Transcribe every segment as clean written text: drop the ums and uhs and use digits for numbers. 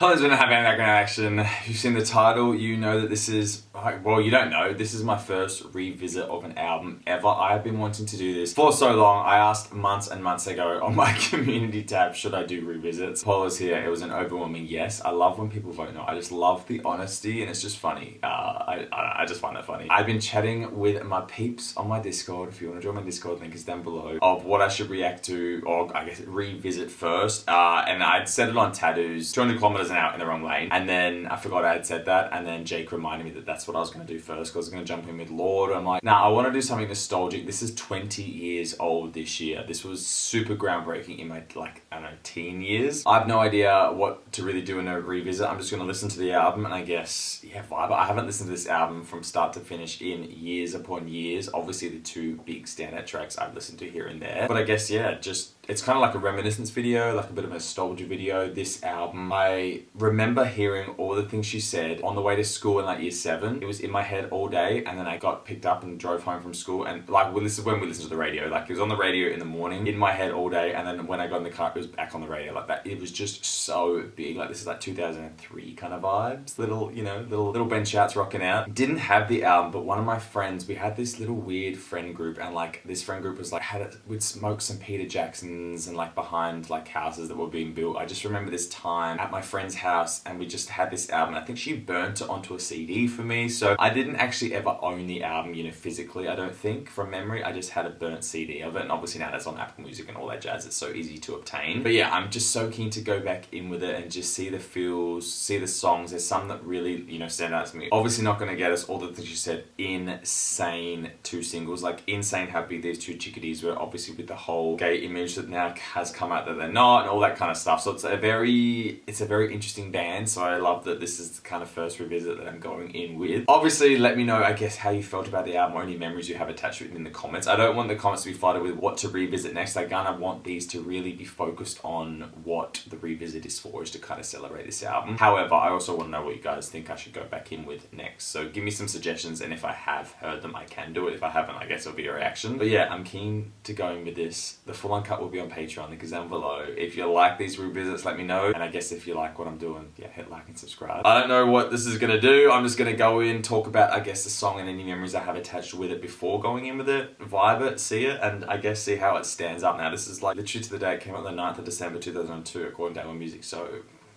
Hello, it's been a happy background action. If you've seen the title, you know that this is, well, you don't know, this is my first revisit of an album ever. I have been wanting to do this for so long. I asked months and months ago on my community tab, should I do revisits? Poll is here, it was an overwhelming yes. I love when people vote no. I just love the honesty and it's just funny. I just find that funny. I've been chatting with my peeps on my Discord. If you want to join my Discord, link is down below, of what I should react to, or I guess revisit first. And I'd set it on T.A.T.u's 200 kilometers out in the wrong lane, and then I forgot I had said that, and then Jake reminded me that that's what I was going to do first, because I was going to jump in with Lord. I'm like, nah, I want to do something nostalgic. This is 20 years old this year. This was super groundbreaking in my, like, I don't know, teen years. I have no idea what to really do in a revisit. I'm just going to listen to the album and I guess, yeah, vibe. I haven't listened to this album from start to finish in years upon years. Obviously the two big standout tracks I've listened to here and there, but I guess, yeah, just, it's kind of like a reminiscence video, like a bit of a nostalgia video. This album, I remember hearing all the things she said on the way to school in like year 7. It was in my head all day, and then I got picked up and drove home from school, and like, well, this is when we listened to the radio. Like, it was on the radio in the morning, in my head all day, and then when I got in the car, it was back on the radio. Like that, it was just so big. Like, this is like 2003 kind of vibes. Little, you know, little bennshouts rocking out. Didn't have the album, but one of my friends, we had this little weird friend group, and like this friend group was like, we'd smoke some Peter Jacksons and like behind like houses that were being built. I just remember this time at my friend's house, and we just had this album. I think she burnt it onto a CD for me, so I didn't actually ever own the album, you know, physically, I don't think, from memory. I just had a burnt CD of it, and obviously now that's on Apple Music and all that jazz. It's so easy to obtain. But yeah, I'm just so keen to go back in with it and just see the feels, see the songs. There's some that really, you know, stand out to me. Obviously not gonna get us all the things you said. Insane 2 singles, like insane how big these 2 chickadees were, obviously with the whole gay image that now has come out that they're not, and all that kind of stuff. So it's a very interesting band. So I love that this is the kind of first revisit that I'm going in with. Obviously, let me know, I guess, how you felt about the album, or any memories you have attached to it in the comments. I don't want the comments to be flooded with what to revisit next. I kind of want these to really be focused on what the revisit is for, is to kind of celebrate this album. However, I also want to know what you guys think I should go back in with next. So give me some suggestions, and if I have heard them, I can do it. If I haven't, I guess it'll be a reaction. But yeah, I'm keen to go in with this. The full uncut will be on Patreon, link is down below. If you like these revisits, let me know. And I guess if you like what I'm doing, yeah, hit like and subscribe. I don't know what this is gonna do. I'm just gonna go in, talk about, I guess, the song and any memories I have attached with it before going in with it, vibe it, see it, and I guess see how it stands up now. This is like literally to the day. It came out on the 9th of December 2002 according to Apple Music, so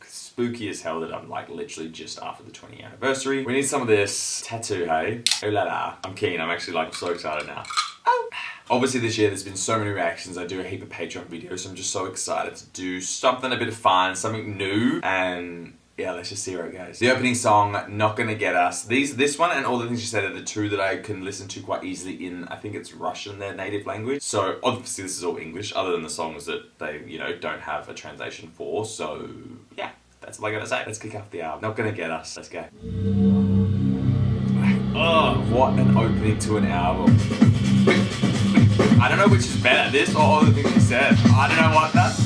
spooky as hell that I'm like literally just after the 20th anniversary. We need some of this T.A.T.u, hey? Oh la la. I'm keen. I'm actually like so excited now. Oh. Obviously this year there's been so many reactions. I do a heap of Patreon videos, so I'm just so excited to do something a bit of fun, something new, and yeah, let's just see where it goes. The opening song, Not Gonna Get Us. This one and all the things you said are the 2 that I can listen to quite easily in, I think it's Russian, their native language. So obviously this is all English, other than the songs that they, you know, don't have a translation for. So yeah, that's all I gotta say. Let's kick off the album. Not Gonna Get Us. Let's go. Oh, what an opening to an album. I don't know which is better, this or all the things you said. I don't know what that's.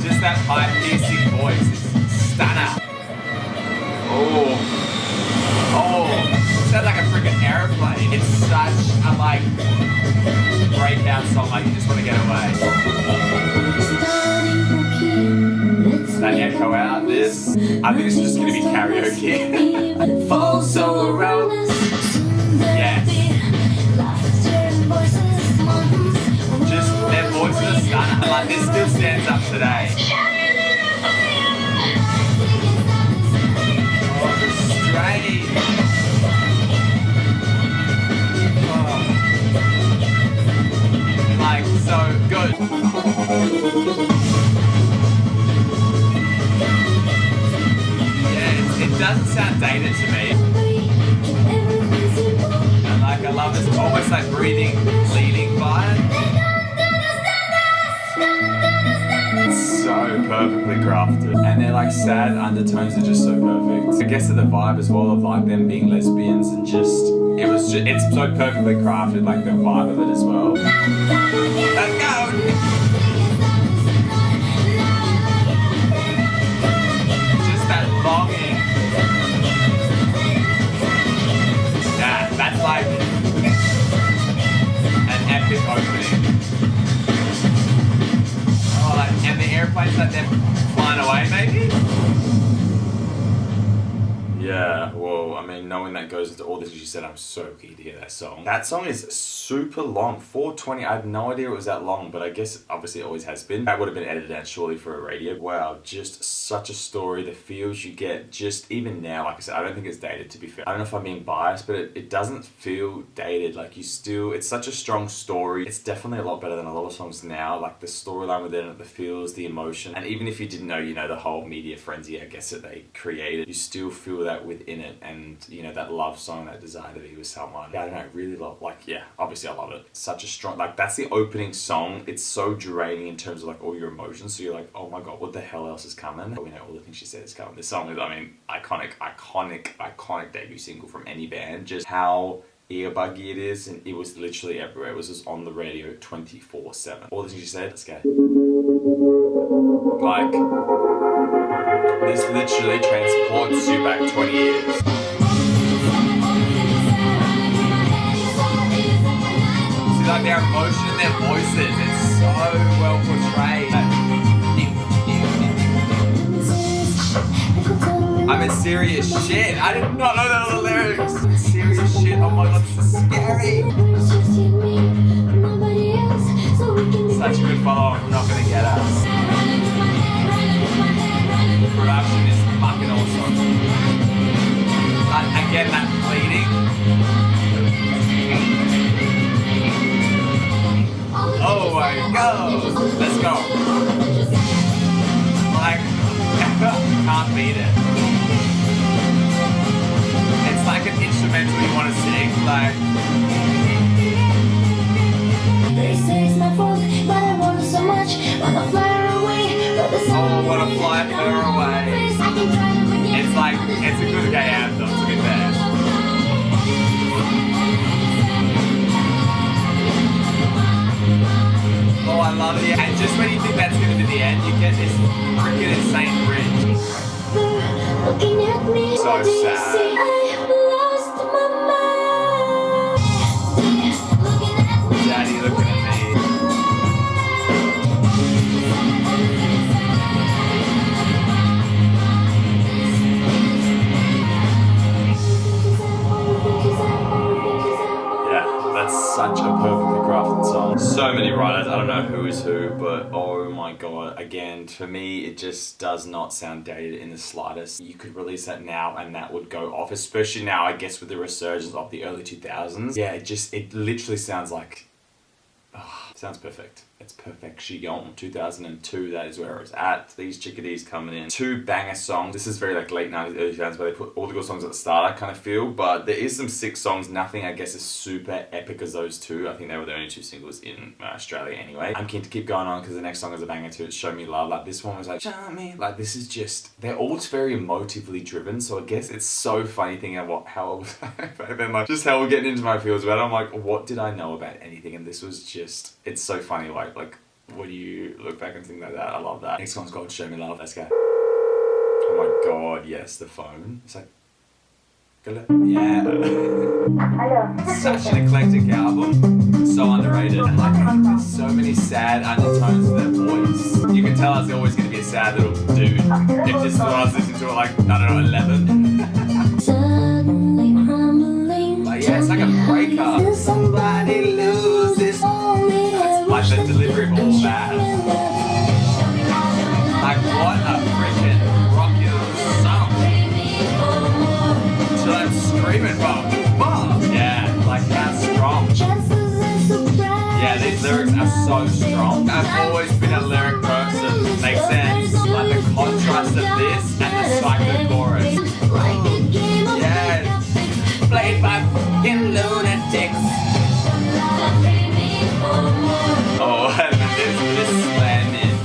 Just that high piercing voice is stunner. Oh, sounds like a freaking aeroplane. It's such a like breakout song, like you just want to get away. That echo out, this. I think this is just gonna be karaoke. Fall so around. Yes. Just their voices are stunning. Like this still stands up today. Oh, the strain. Oh. Like so good. Yeah, it doesn't sound dated to me. Like, I love this almost like breathing, leading vibe. It's so perfectly crafted. And they're like sad undertones are just so perfect. I guess that the vibe as well of like them being lesbians and just, it's so perfectly crafted, like the vibe of it as well. Let's go! Just that longing. That's like an epic opening. Oh, like, and the airplanes like they're Flying Away, maybe? Yeah, well, I mean, knowing that goes into all this you said, I'm so keen to hear that song. That song is super long, 4:20. I had no idea it was that long, but I guess obviously it always has been. That would have been edited out surely for a radio. Wow, just such a story. The feels you get, just even now, like I said, I don't think it's dated, to be fair. I don't know if I'm being biased, but it doesn't feel dated. Like it's such a strong story. It's definitely a lot better than a lot of songs now. Like the storyline within it, the feels, the emotion, and even if you didn't know, the whole media frenzy, I guess, that they created, you still feel that within it, and that love song, that desire to be with someone. Yeah, I don't know, really love, obviously I love it. Such a strong, that's the opening song. It's so draining in terms of all your emotions, so you're like, oh my god, what the hell else is coming? But we know all the things she said is coming. This song is, iconic debut single from any band. Just how earbuggy it is, and it was literally everywhere. It was just on the radio 24/7. All the things she said, let's go. This literally transports you back 20 years. See, their emotion in their voices, it's so well portrayed. I'm in serious shit. I did not know that were the lyrics. Serious shit. Oh my god, this is scary. Such a good follow. I'm not gonna get us. Production is fucking awesome. Again, that pleading. Oh my god. Let's go. Can't beat it. It's like an instrumental you want to sing, They say it's my fault, but I want it so much. Wanna fly her away, but the sun oh, wanna fly her away. It's a good gay anthem, to be fair. Oh, I love it. And just when you think that's gonna be the end, you get this freaking insane bridge. looking at me. So sad. I've lost my mind. Daddy looking at me. Yeah, that's such a perfectly crafted song. So many writers, I don't know who is who, but oh my god, again, for me, it just does not sound dated in the slightest. You could release that now and that would go off, especially now, I guess, with the resurgence of the early 2000s. Yeah, it literally sounds like, sounds perfect. It's perfection. 2002, that is where it's at. These chickadees coming in. 2 banger songs. This is very late 90s, early 2000s, where they put all the good songs at the start, I kind of feel. But there is some sick songs. Nothing, I guess, is super epic as those 2. I think they were the only 2 singles in Australia anyway. I'm keen to keep going on because the next song is a banger too. It's Show Me Love. This one was Show Me. This is just, they're all just very emotively driven. So I guess it's so funny thinking about how just how we're getting into my feels about it. I'm like, what did I know about anything? And this was just, it's so funny. What do you look back and think like that? I love that. Next one's called Show Me Love. Let's go. Oh my god, yes, the phone. It's yeah. Such an eclectic album. So underrated. And there's so many sad undertones to their voice. You can tell us they're always going to be a sad little dude. If this is what I was listening to at 11. Suddenly crumbling. Yeah, it's like a breakup. Somebody loses. The delivery of all that. What a freaking rocky little song. So I'm screaming from, Mom! Yeah, how strong. Yeah, these lyrics are so strong. I've always been a lyric person. Makes sense. The contrast of this and the psycho chorus. Yeah. Played by fucking lunatics. Oh, and this slamming.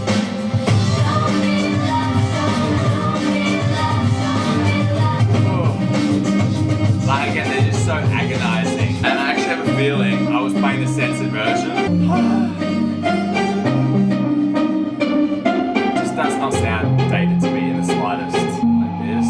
Again, they're just so agonizing. And I actually have a feeling I was playing the censored version. Just does not sound dated to me in the slightest. Like this.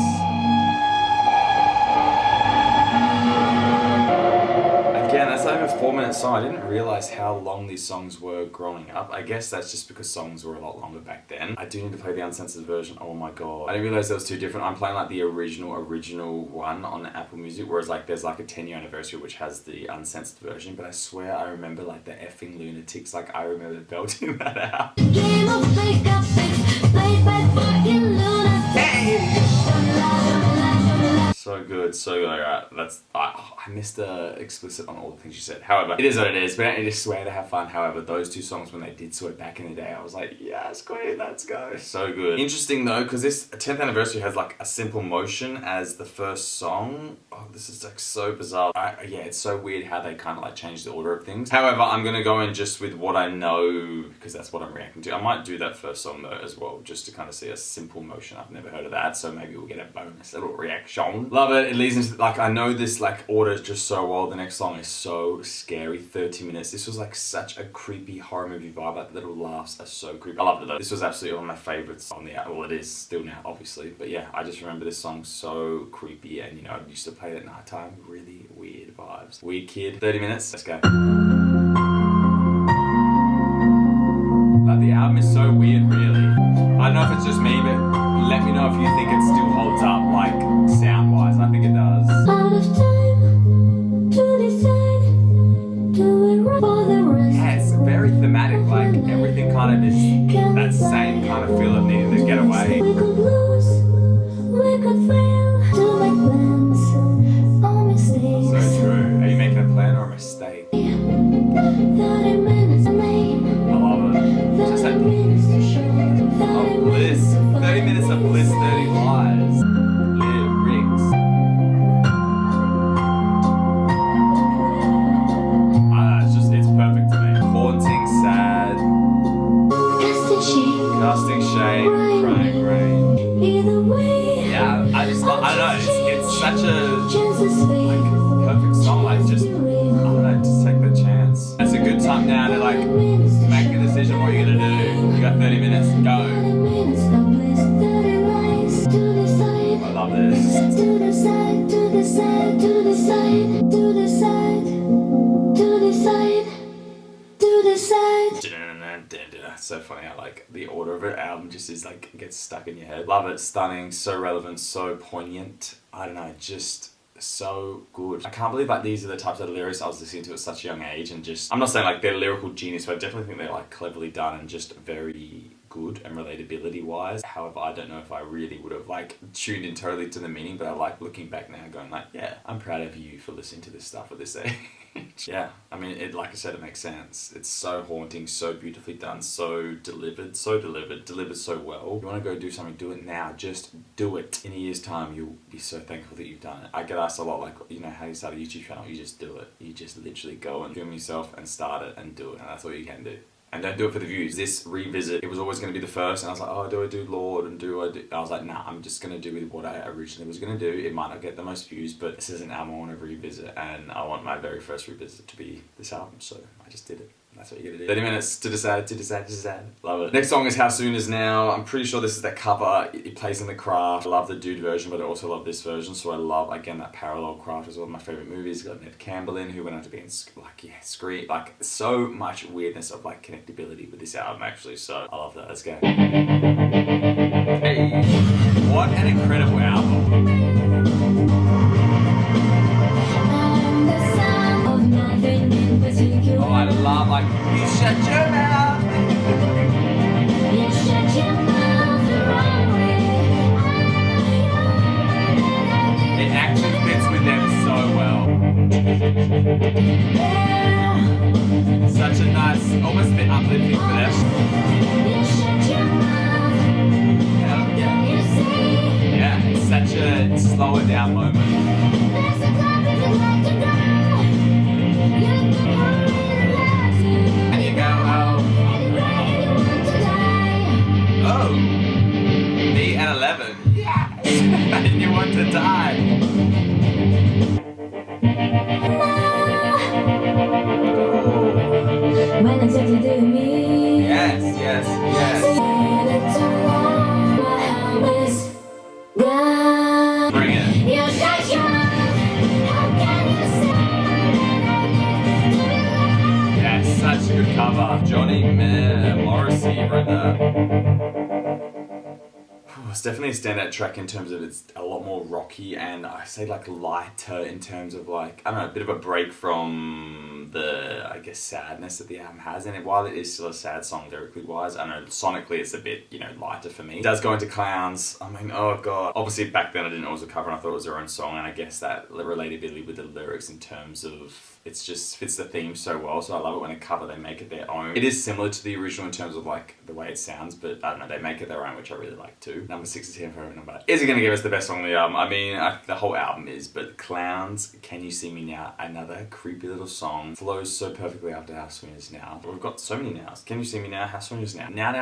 2-minute song. I didn't realize how long these songs were growing up. I guess that's just because songs were a lot longer back then. I do need to play the uncensored version. Oh my god. I didn't realize that was two different. I'm playing like the original one on Apple Music, whereas like there's like a 10-year anniversary which has the uncensored version, but I swear I remember like the effing lunatics. Like I remember belting that out. Game of pick up six, played by fucking lunatics. So good, so good. Alright, I missed the explicit on all the things you said. However, it is what it is. We don't need to swear to have fun. However, those two songs, when they did swear back in the day, I was like, yes, queen, let's go. So good. Interesting though, because this 10th anniversary has like a simple motion as the first song. Oh, this is like so bizarre. Yeah, it's so weird how they kind of like change the order of things. However, I'm gonna go in just with what I know because that's what I'm reacting to. I might do that first song though as well, just to kind of see a simple motion. I've never heard of that, so maybe we'll get a bonus little reaction. Love it. It leads into like I know this like order just so well. The next song is so scary. 30 minutes. This was like such a creepy horror movie vibe. Like the little laughs are so creepy. I loved it though. This was absolutely one of my favorites on the well, it is still now, obviously. But yeah, I just remember this song so creepy, and you know, I used to play it at night time. Really weird vibes. Weird kid. 30 minutes. Let's go. Like the album is so weird, really. I don't know if it's just me, but let me know if you think it still holds up, like sound-wise. I think it does. Out of time to decide, do it right for the rest. Yeah, it's very thematic. Like everything kind of is that same kind of feel of needing to get away. We could lose, we could fail to make plans or mistakes. So true. Are you making a plan or a mistake? 30 minutes to name, I love it. Just 30 that minutes to show, 30 bliss. 30 minutes of bliss, 30 lies. Lyrics. It's perfect to me. Haunting, sad, casting shade, crying rain. either way. Yeah, I don't know. It's such a Chances fade. perfect song. Like just, I don't know, just take the chance. It's a good time now to like make a decision what you're gonna do. You got 30 minutes, go. 30 minutes of bliss, 30 lies to decide. I love this. To decide, to decide, to decide, to decide, to decide, to decide. So funny how like the order of an album just is like gets stuck in your head. Love it, stunning, so relevant, so poignant. I don't know, just so good. I can't believe like these are the types of lyrics I was listening to at such a young age, and just I'm not saying like they're lyrical genius, but I definitely think they're like cleverly done and just very good and relatability wise. However, I don't know if I really would have like tuned in totally to the meaning, but I like looking back now going like, yeah, I'm proud of you for listening to this stuff at this age. Yeah, I mean, it, like I said, it makes sense. It's so haunting, so beautifully done, so delivered so well. You want to go do something, do it now. Just do it. In a year's time, you'll be so thankful that you've done it. I get asked a lot, like, you know, how you start a YouTube channel. You just do it. You just literally go and film yourself and start it and do it, and that's all you can do. And don't do it for the views. This revisit, it was always going to be the first, and I was like, oh, do I do Lord, and do I do... I was like, nah, I'm just going to do with what I originally was going to do. It might not get the most views, but this is an album I want to revisit, and I want my very first revisit to be this album, so I just did it. That's what you gotta do. 30 minutes to decide. Love it. Next song is How Soon Is Now. I'm pretty sure this is that cover. It plays in the craft. I love the dude version, but I also love this version. So I love, again, that parallel craft is one of my favorite movies. Got Neve Campbell in, who went on to be in, like, yeah, Scream. Like, so much weirdness of, like, connectability with this album, actually. So I love that. Let's go. Hey. What an incredible album. Oh, I love, like, you shut your mouth. You shut your mouth the wrong way. It actually fits with them so well. Such a nice, almost a bit uplifting for them. You shut your mouth. Yeah, it's such a slower down moment. There's a time if you like to go. You can hurry and last you. And you go, oh, Anyway, you want to die. oh, me at 11. Yes! And you want to die. When I said to do me. Yes. Bring it. You shut your mouth. How can you say it's definitely a standout track in terms of it's a lot more rocky and I say like lighter in terms of like, I don't know, a bit of a break from the, I guess, sadness that the album has. And while it is still a sad song lyrically wise, I know sonically it's a bit, you know, lighter for me. It does go into Clowns. I mean, oh god. Obviously back then I didn't know it was a cover and I thought it was their own song, and I guess that relatability with the lyrics in terms of it's just fits the theme so well, so I love it when a cover they make it their own. It is similar to the original in terms of like the way it sounds, but I don't know, they make it their own, which I really like too. Number 6 is here for a number. Is it going to give us the best song on the album? I mean, the whole album is, but Clowns, Can You See Me Now, another creepy little song, flows so perfectly after How Soon Is Now. We've got so many nows. Can You See Me Now, How Soon Is Now. Now.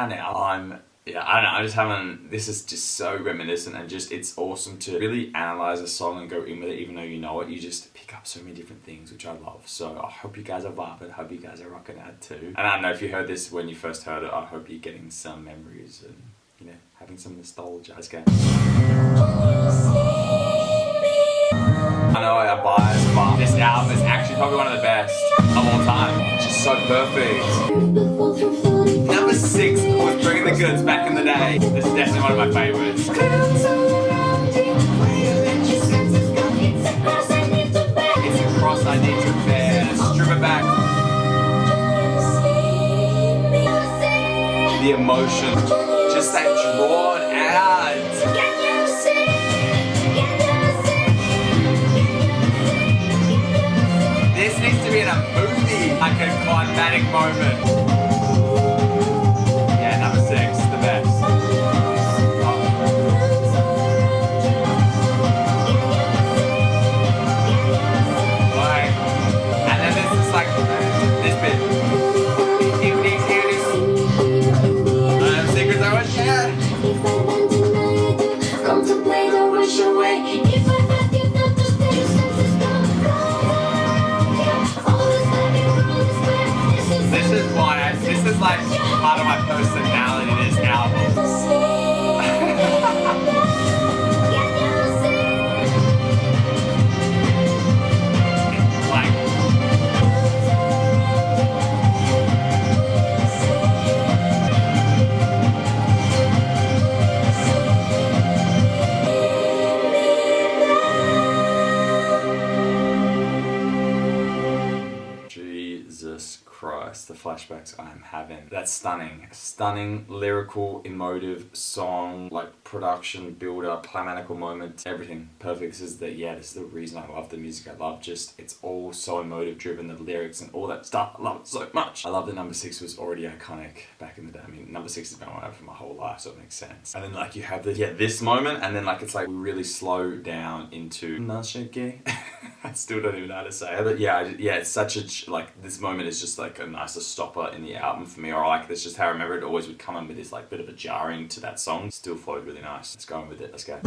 Yeah, I don't know, I just haven't, this is just so reminiscent and just, it's awesome to really analyze a song and go in with it even though you know it. You just pick up so many different things, which I love. So I hope you guys are vibing, I hope you guys are rocking out too. And I don't know if you heard this when you first heard it, I hope you're getting some memories and, you know, having some nostalgia. Let's go. I know I'm biased, but this album is actually probably one of the best of all time. It's just so perfect. Number 6 was Bringing the Goods back in the day. This is definitely one of my favorites. It's a cross I need to bear. Strip it back. The emotion, just that drawn out. This needs to be in a movie, like a climatic moment. Yeah, number 6, the best. Like, and then there's this like, this bit. Secrets I want to share. Contemplate or rush away. If I ask you not to stay, your senses don't This is why this is like part of my personality, this album. Like, Jesus Christ, the flashbacks I'm having. That's stunning. Stunning, lyrical, emotive song, like production, build up, climactical moment, everything perfect. This is the reason I love the music. I love just, it's all so emotive driven, the lyrics and all that stuff. I love it so much. I love that number 6 was already iconic back in the day. I mean, number 6 has been on for my whole life, so it makes sense. And then like you have this moment, and then like it's like we really slow down into I still don't even know how to say it, but yeah, it's such a, like, this moment is just like a nicer stopper in the album for me, or like, that's just how I remember it always would come in with this like bit of a jarring to that song. Still flowed really nice. Let's go in with it, let's go.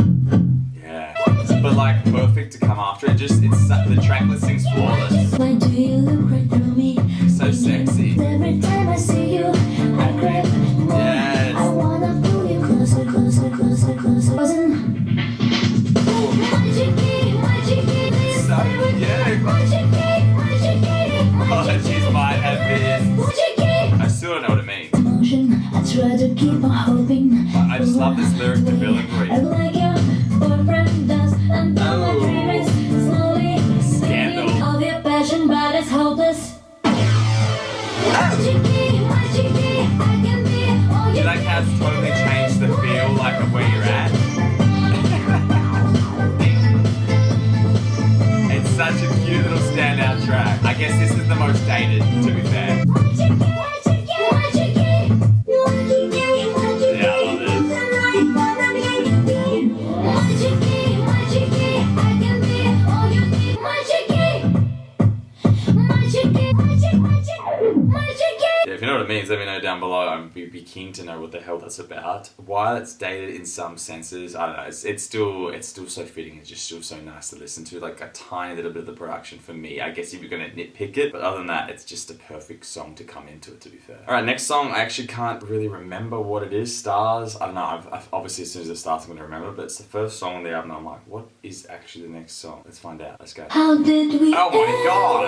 Yeah. But like, perfect to come after it, just, it's, the track listing's flawless. Why do you look right through me? So sexy. Every time I see you, I crave more. Yes. I wanna pull you closer, closer, closer, closer. So Apologies might have been. I still don't know what it means. I try to keep on hoping. I just love this lyric delivery. Like your boyfriend does, and my dream is slowly Scandal. of your passion, but it's hopeless. You like how it's totally changed the feel, like, of where you're at? It's such a cute little standout track. I guess this is the most dated, to be fair. Yeah, I love this. Yeah, if you know what it means, let me know down below. I'd be keen to know what the hell that's about. While it's dated in some senses, I don't know, it's still so fitting. It's just still so nice to listen to. Like a tiny little bit of the production for me, I guess, if you're gonna nitpick it. But other than that, it's just a perfect song to come into it, to be fair. Alright, next song, I actually can't really remember what it is. Stars, I don't know, I've obviously as soon as it starts I'm gonna remember, but it's the first song on the album and I'm like, what is actually the next song? Let's find out, let's go. How did we Oh my god!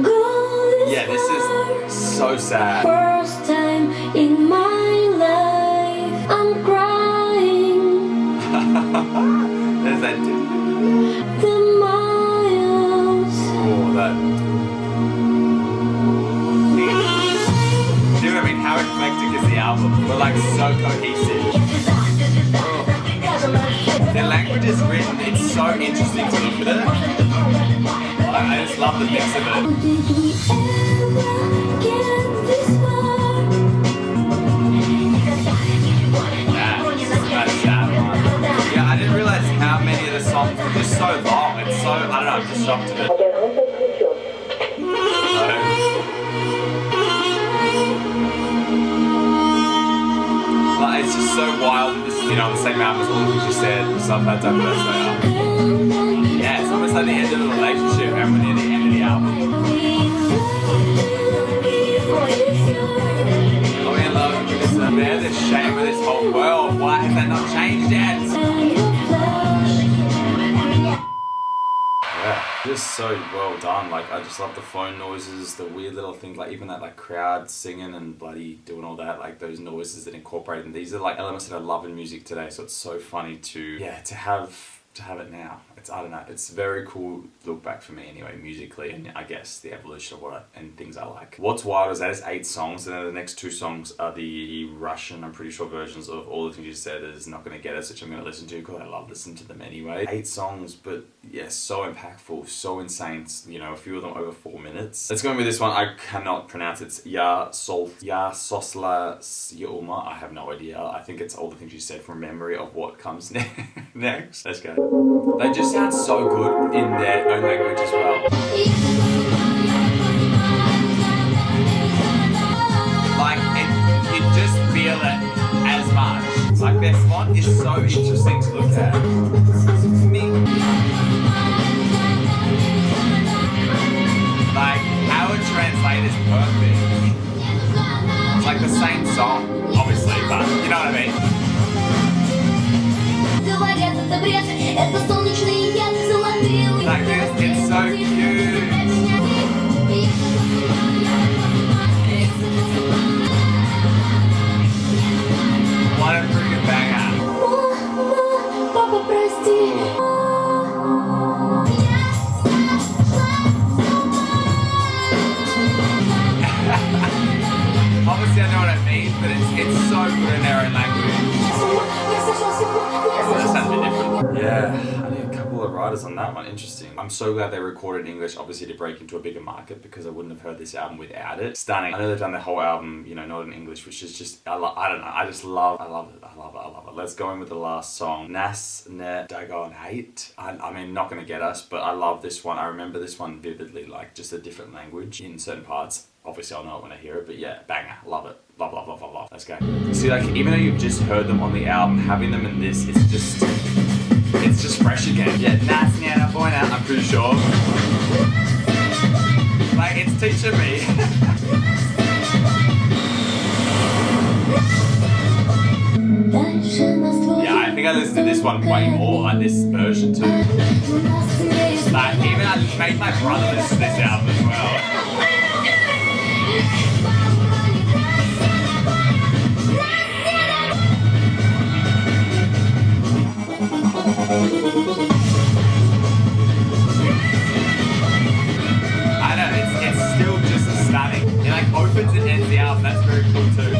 go this Yeah, this is so sad. First time in my life, I'm crying. is written, it's so interesting to look at it. Like, I just love the mix of it. Did we ever get this far? That's sad one. Yeah, I didn't realize how many of the songs were just so long. It's so, I don't know, I'm just shocked at it. Like, it's just so wild that this is, on the same album as all the things you said. So I've had that first day up. Yeah, it's almost like the end of the relationship and we're near the end of the album. Are we in love with this? Bear the shame of this whole world. Why has that not changed yet? Yeah, just so well done. Like, I just love the phone noises, the weird little things, like even that like crowd singing and bloody doing all that, like those noises that incorporate. And these are like elements that I love in music today. So it's so funny to have it now. It's, I don't know, it's very cool look back for me anyway, musically, and I guess the evolution of and things I like. What's wild is that is 8 songs, and then the next 2 songs are the Russian, I'm pretty sure, versions of all the things you said is Not Gonna Get Us, which I'm gonna listen to because I love listening to them anyway. 8 songs, but yeah, so impactful, so insane, a few of them over 4 minutes. Let's go with this one. I cannot pronounce it. It's Ya Sosla Sioma. I have no idea. I think it's all the things you said from memory of what comes next. Let's go. They just sound so good in their own language as well. Like, you just feel it as much. Like, their font is so interesting to look at. Like, how it translates is perfect. It's like the same song, obviously, but you know what I mean? Like this, it's so cute. What a freaking banger. Obviously I know what it means, but it's so good in their own language. That sounds a bit different. Yeah, I need a couple of writers on that one. Interesting. I'm so glad they recorded in English, obviously to break into a bigger market, because I wouldn't have heard this album without it. Stunning. I know they've done the whole album, not in English, which is just, I don't know, I love it. Let's go in with the last song. Nas Ne Dagon 8. I mean, Not Gonna Get Us, but I love this one. I remember this one vividly, like just a different language in certain parts. Obviously I'll know it when I hear it, but yeah, banger, love it. Love, love, love, love, love. Let's go. See, like, even though you've just heard them on the album, having them in this, it's just fresh again. Yeah, Nas Ne Boy Now, I'm pretty sure. Like, it's teaching me. Yeah, I think I listened to this one way more, like this version too. Like, even I made my brother listen to this album as well. I know, it's still just stunning. It like opens and ends the album, that's very cool too.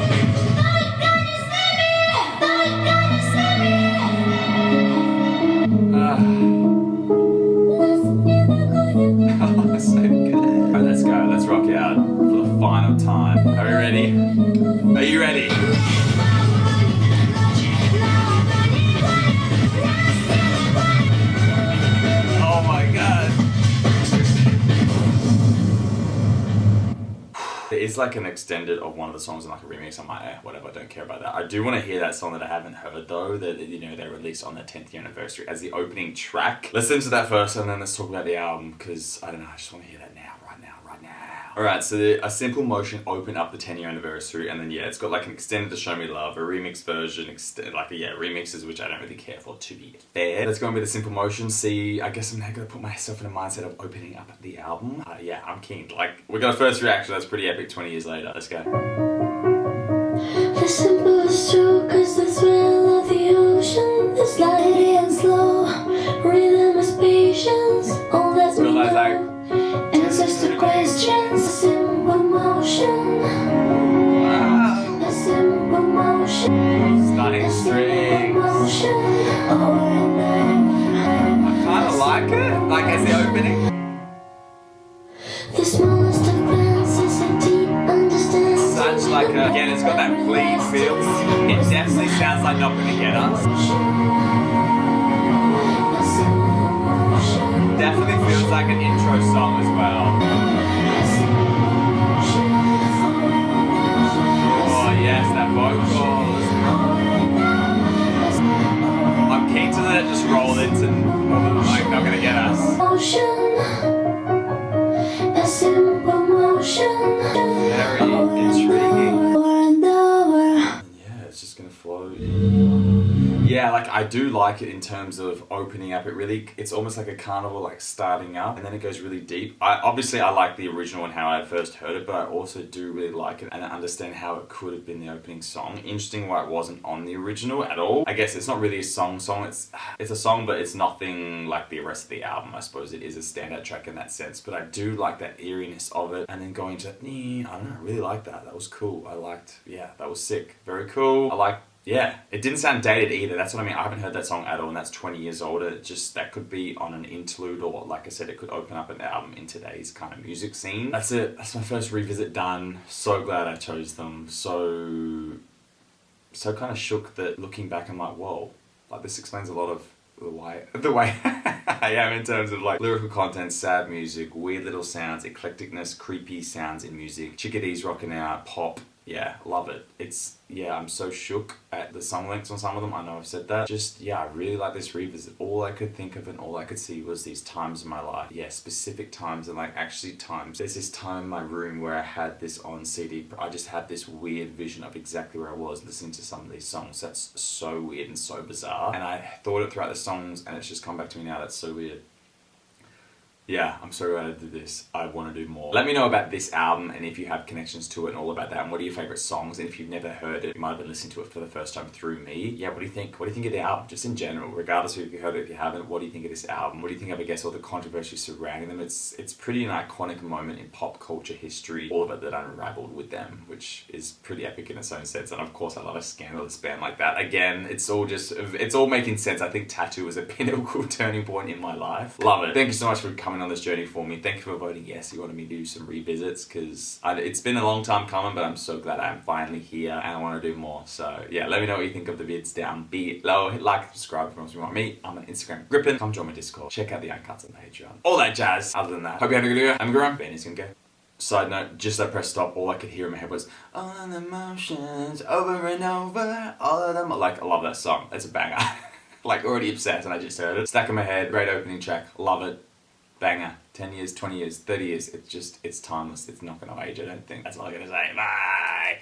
Oh, so good. Alright, let's go, let's rock out for the final time. Are we ready? Are you ready? Oh my god. There is like an extended of one of the songs and like a remix. I'm like, whatever, I don't care about that. I do want to hear that song that I haven't heard though, that they released on their 10th year anniversary as the opening track. Let's listen to that first and then let's talk about the album, because I don't know, I just want to hear that now, right now. Alright, so a Simple Motion opened up the 10-year anniversary, and then yeah, it's got like an extended to Show Me Love, a remix version, remixes, which I don't really care for, to be fair. Let's go in with a Simple Motion. See, I guess I'm now gonna put myself in a mindset of opening up the album. Yeah, I'm keen. Like, we got a first reaction, that's pretty epic 20 years later. Let's go. The simplest true, cause that's where I love the ocean. The slidey and slow, rhythm is patience. All that we know, answers to questions. A simple motion, a simple motion, Stunning strings. motion, over and over. like it? Like as the opening? The smallest of glances, a deep understanding. Such like a, again, it's got that plead feel. It definitely sounds like Not Gonna Get Us. Definitely feels like an intro song as well. Oh yes, that vocals. I'm keen to let it just roll into like Not Gonna Get Us. A simple motion. Very intriguing. Yeah, it's just gonna flow. Yeah, like I do like it in terms of opening up. It's almost like a carnival, like starting up, and then it goes really deep. I like the original and how I first heard it, but I also do really like it and I understand how it could have been the opening song. Interesting why it wasn't on the original at all. I guess it's not really a song. It's a song, but it's nothing like the rest of the album. I suppose it is a standout track in that sense, but I do like that eeriness of it, and then going to I don't know, I really like that. That was cool. That was sick. Very cool. Yeah, it didn't sound dated either. That's what I mean. I haven't heard that song at all, and that's 20 years older. That could be on an interlude, or like I said, it could open up an album in today's kind of music scene. That's it. That's my first revisit done. So glad I chose them. So kind of shook that looking back, I'm like, whoa, like this explains a lot of the way I am in terms of like lyrical content, sad music, weird little sounds, eclecticness, creepy sounds in music, chickadees rocking out, pop. Yeah, love it. I'm so shook at the song lengths on some of them. I know I've said that. I really like this revisit. All I could think of and all I could see was these times in my life. Yeah, specific times and like actually times. There's this time in my room where I had this on CD. I just had this weird vision of exactly where I was listening to some of these songs. That's so weird and so bizarre. And I thought it throughout the songs and it's just come back to me now. That's so weird. Yeah, I'm so glad I did this. I want to do more. Let me know about this album and if you have connections to it and all about that, and what are your favourite songs, and if you've never heard it, you might have been listening to it for the first time through me. Yeah, what do you think? What do you think of the album? Just in general, regardless of if you heard it, if you haven't, what do you think of this album? What do you think of, I guess, all the controversy surrounding them? It's pretty an iconic moment in pop culture history, all of it that unraveled with them, which is pretty epic in its own sense. And of course, I love a scandalous band like that. Again, it's all making sense. I think t.A.T.u was a pinnacle turning point in my life. Love it. Thank you so much for coming on this journey for me. Thank you for voting yes. You wanted me to do some revisits because it's been a long time coming, but I'm so glad I'm finally here and I want to do more. So yeah, let me know what you think of the vids down below. Hit like, subscribe if you want me. I'm on Instagram gripping. Come join my Discord. Check out the uncuts on Patreon. All that jazz. Other than that, hope you had a good video. I'm Garam. Benny's gonna go. Side note, just I pressed stop, all I could hear in my head was all of the emotions over and over, all of them. Like, I love that song. It's a banger. Like, already obsessed and I just heard it. Stuck in my head. Great opening track. Love it. Banger. 10 years, 20 years, 30 years. It's timeless. It's not going to age, I don't think. That's all I'm going to say. Bye.